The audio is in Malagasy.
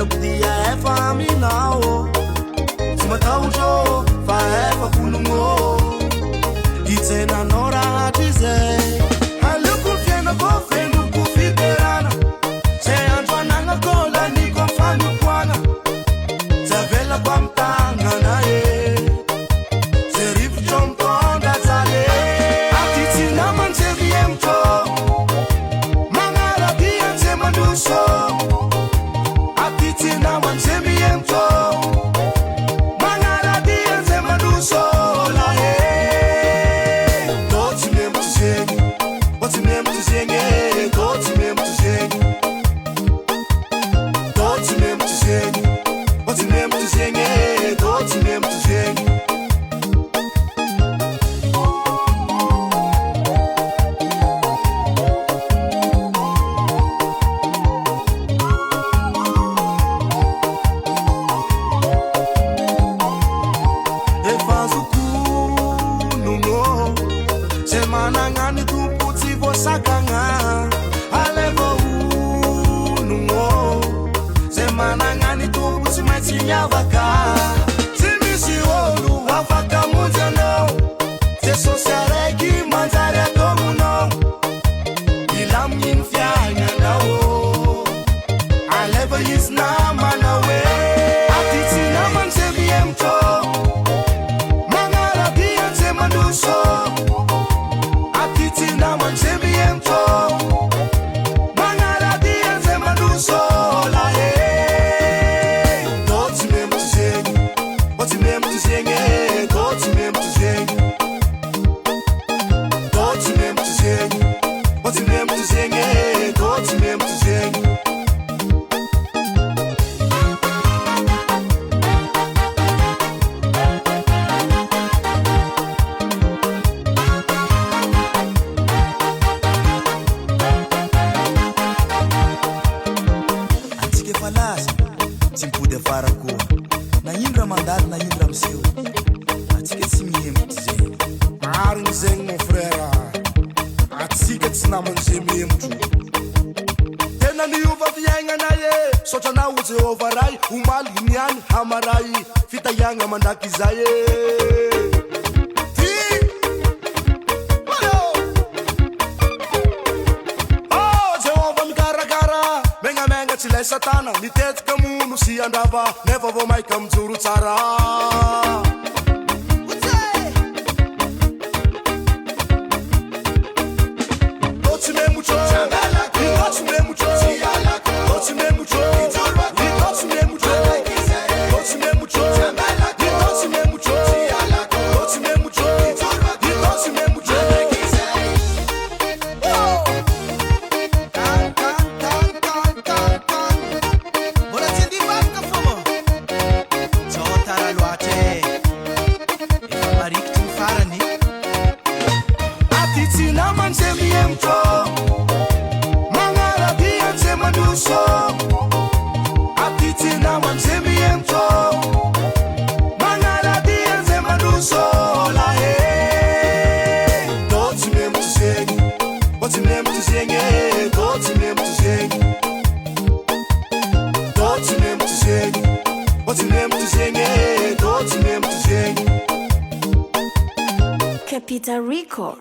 Dia efa minao Timatautro fa efa kulungo Itena nora tize Haluku fiena bofendu kufiperana Se antoananga kola ni konfandu kwana Zavela kwa mtanga na ye Se rifu chomponda zale Atiti na manzevi emto Mangala dia se manduso Tina manzemi ento Mangala dia zema du sola Doti mesmo te zengi Doti mesmo te zengi Doti mesmo te zengi Doti mesmo te zengi Doti mesmo te zengi Doti mesmo te zengi Manangani tuputi vosakanga Alevo unungo Semanangani tuputi matinya vaka Timisi olu wafaka munzano Se sosiareki manzare domuno Ilam yinfianya nao Alevo yisna manawe Atiti na mansevi emto Mangala biyan se manduso Tina manzemi ento Mangala dia zema du sola Doti mesmo te zengi Doti mesmo te zengi Doti mesmo te zengi Doti mesmo te zengi Doti mesmo te zengi Doti mesmo te zengi Simpude fara ko na indra mandado na indra mseu atika simiem tze arin zeng mon frère atika tsna mon zemiem tu tena ni uva fianga na ye socha na uze overai umali nyani hamarai fita yanga mandaki zaye Chile satana, ni tet kamu si andava, never vo mai kam zuru tsara. Doti me mucho, doti me mucho, doti me mucho, doti me mucho, doti me mucho, doti me mucho, doti me mucho, doti me mucho. Tina manzemi emto Mangala dia zema du so Tina manzemi emto Mangala dia zema du sola Doti mesmo te zengi Doti mesmo te zengi Doti mesmo te zengi Doti mesmo te zengi Doti mesmo te zengi Doti mesmo te zengi Capita Rico.